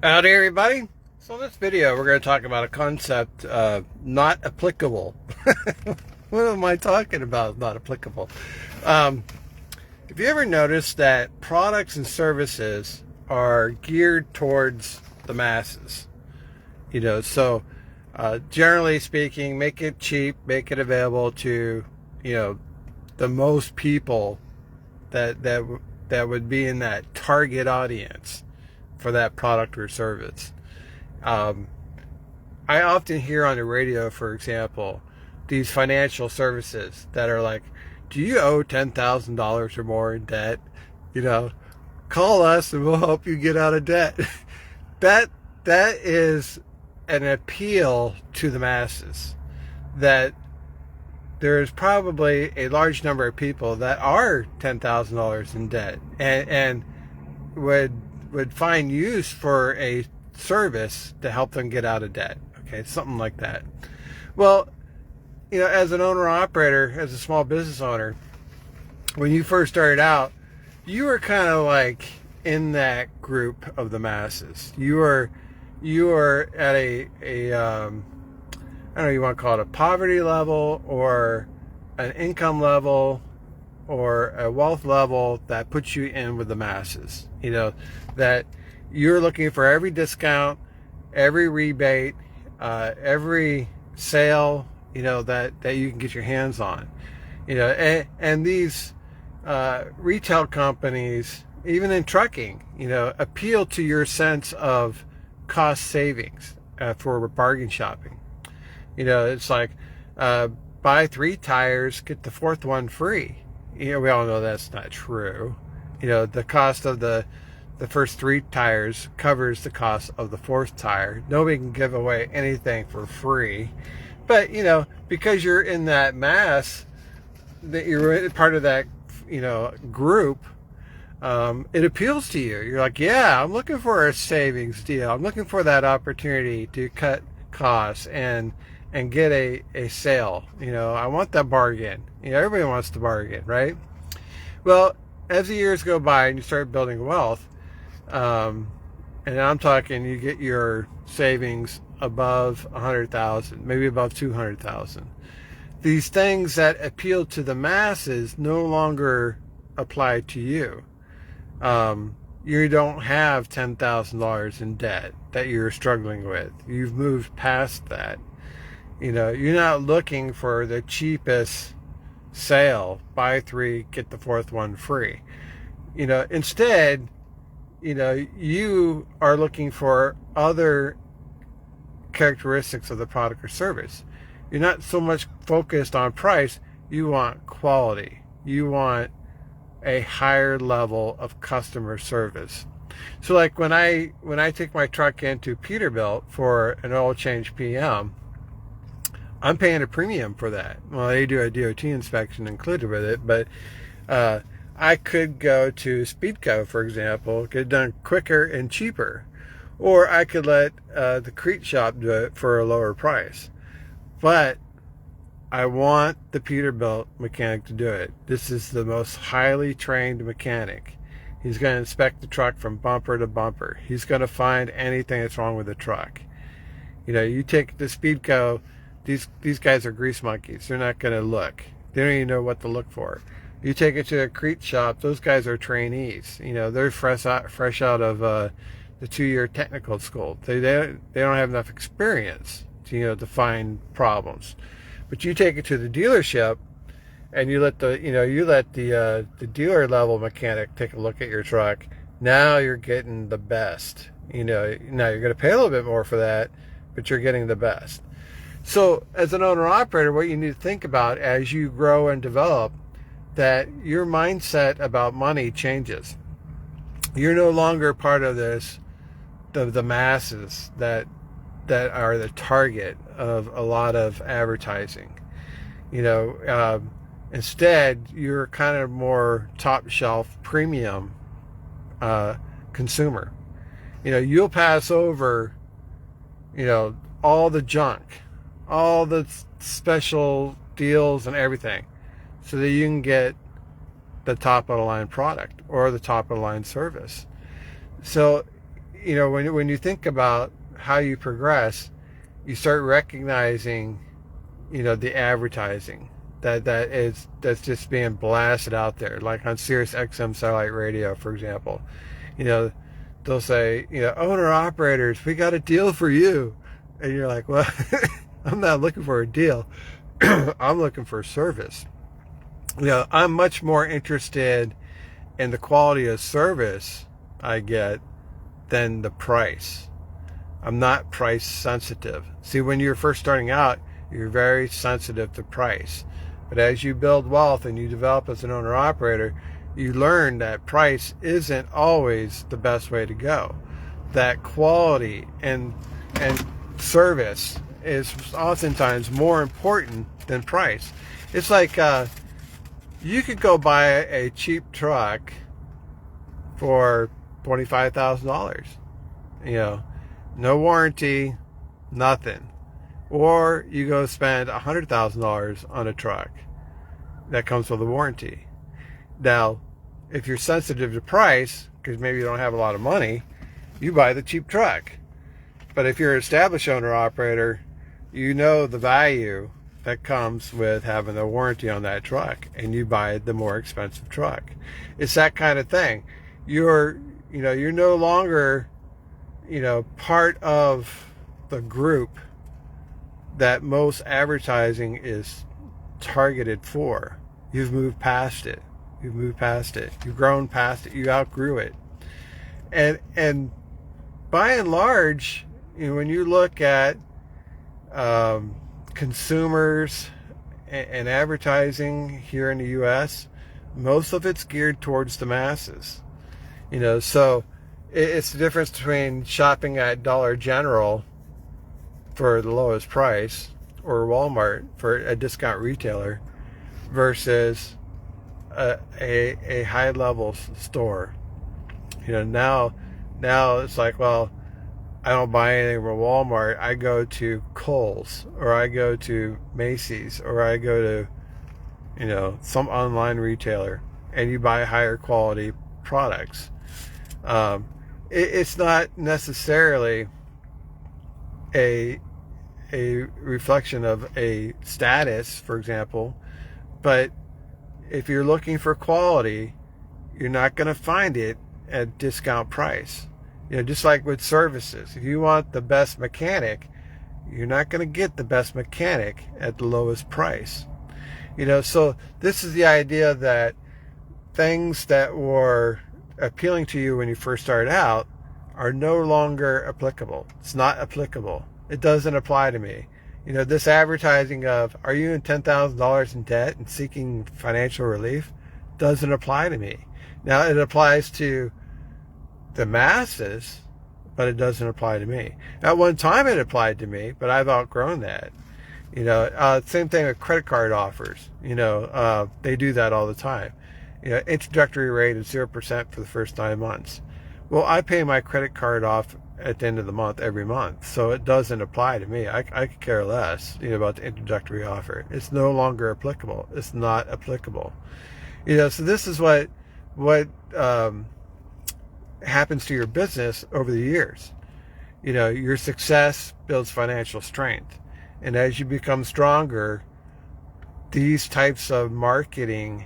Howdy everybody. So in this video we're going to talk about a concept not applicable. What am I talking about not applicable? Have you ever noticed that products and services are geared towards the masses? So generally speaking, make it cheap, make it available to, the most people that would be in that target audience for that product or service. I often hear on the radio, for example, these financial services that are like, do you owe $10,000 or more in debt? Call us and we'll help you get out of debt. That is an appeal to the masses, that there is probably a large number of people that are $10,000 in debt and would find use for a service to help them get out of debt. Okay, something like that. Well, as an owner operator, as a small business owner, when you first started out, you were kind of like in that group of the masses. You were at a I don't know, you want to call it a poverty level or an income level or a wealth level that puts you in with the masses. That you're looking for every discount, every rebate, every sale, that you can get your hands on. And these retail companies, even in trucking, appeal to your sense of cost savings for bargain shopping. It's like buy 3 tires, get the 4th one free. We all know that's not true. The cost of the first 3 tires covers the cost of the 4th tire. Nobody can give away anything for free. But, because you're in that mass, that you're part of that, group, it appeals to you. You're like, yeah, I'm looking for a savings deal. I'm looking for that opportunity to cut costs and get a sale. I want that bargain. Everybody wants to bargain, right? Well, as the years go by and you start building wealth, and I'm talking, you get your savings above 100,000, maybe above 200,000. These things that appeal to the masses no longer apply to you. You don't have $10,000 in debt that you're struggling with. You've moved past that. You're not looking for the cheapest sale, buy 3, get the 4th one free. Instead, you are looking for other characteristics of the product or service. You're not so much focused on price. You want quality. You want a higher level of customer service. So like when I take my truck into Peterbilt for an oil change PM, I'm paying a premium for that. Well, they do a DOT inspection included with it, but I could go to Speedco, for example, get it done quicker and cheaper. Or I could let the Crete shop do it for a lower price. But I want the Peterbilt mechanic to do it. This is the most highly trained mechanic. He's going to inspect the truck from bumper to bumper. He's going to find anything that's wrong with the truck. You take the Speedco, these guys are grease monkeys. They're not going to look. They don't even know what to look for. You take it to a Crete shop, those guys are trainees. They're fresh out of the 2-year technical school. They don't have enough experience to find problems. But you take it to the dealership, and you let the dealer level mechanic take a look at your truck. Now you're getting the best. Now you're going to pay a little bit more for that, but you're getting the best. So as an owner operator, what you need to think about as you grow and develop, that your mindset about money changes. You're no longer part of the masses that are the target of a lot of advertising. Instead, you're kind of more top shelf premium consumer. You'll pass over, all the junk, all the special deals and everything, so that you can get the top of the line product or the top of the line service. So when you think about how you progress, you start recognizing, the advertising that's just being blasted out there, like on Sirius XM satellite radio, for example. They'll say, owner operators, we got a deal for you, and you're like, well, I'm not looking for a deal. I'm looking for service. I'm much more interested in the quality of service I get than the price. I'm not price sensitive. See, when you're first starting out, you're very sensitive to price. But as you build wealth and you develop as an owner operator, you learn that price isn't always the best way to go. That quality and service is oftentimes more important than price. It's like you could go buy a cheap truck for $25,000. No warranty, nothing. Or you go spend $100,000 on a truck that comes with a warranty. Now, if you're sensitive to price, because maybe you don't have a lot of money, you buy the cheap truck. But if you're an established owner operator, you know the value that comes with having a warranty on that truck, and you buy the more expensive truck. It's that kind of thing. You're no longer, part of the group that most advertising is targeted for. You've moved past it. You've grown past it. You outgrew it. And by and large, when you look at consumers and advertising here in the U.S., most of it's geared towards the masses. So it's the difference between shopping at Dollar General for the lowest price or Walmart for a discount retailer versus a high-level store. Now it's like, well, I don't buy anything from Walmart. I go to Kohl's, or I go to Macy's, or I go to, some online retailer, and you buy higher quality products. It's not necessarily a reflection of a status, for example, but if you're looking for quality, you're not going to find it at discount price. Just like with services, if you want the best mechanic, you're not going to get the best mechanic at the lowest price. So this is the idea that things that were appealing to you when you first started out are no longer applicable. It's not applicable. It doesn't apply to me. This advertising of, are you in $10,000 in debt and seeking financial relief, doesn't apply to me. Now, it applies to the masses, but it doesn't apply to me. At one time it applied to me, but I've outgrown that. Same thing with credit card offers. They do that all the time. Introductory rate is 0% for the first 9 months. Well, I pay my credit card off at the end of the month every month, so it doesn't apply to me. I could care less, about the introductory offer. It's no longer applicable. It's not applicable. So this is what happens to your business over the years. Your success builds financial strength, and as you become stronger, these types of marketing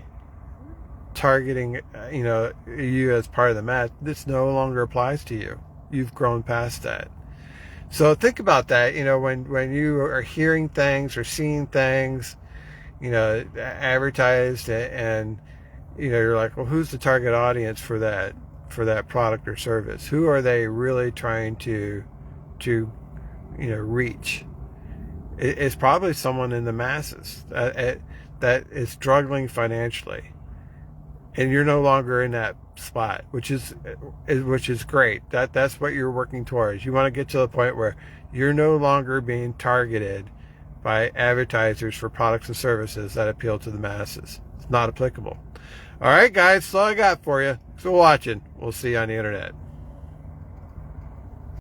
targeting you as part of the match, this no longer applies to you. You've grown past that. So think about that. When you are hearing things or seeing things advertised, and you're like, well, who's the target audience for that product or service? Who are they really trying to reach? It's probably someone in the masses that is struggling financially, and you're no longer in that spot, which is great. That's what you're working towards. You want to get to the point where you're no longer being targeted by advertisers for products and services that appeal to the masses. It's not applicable. All right, guys, that's all I got for you. Thanks for watching. We'll see you on the internet.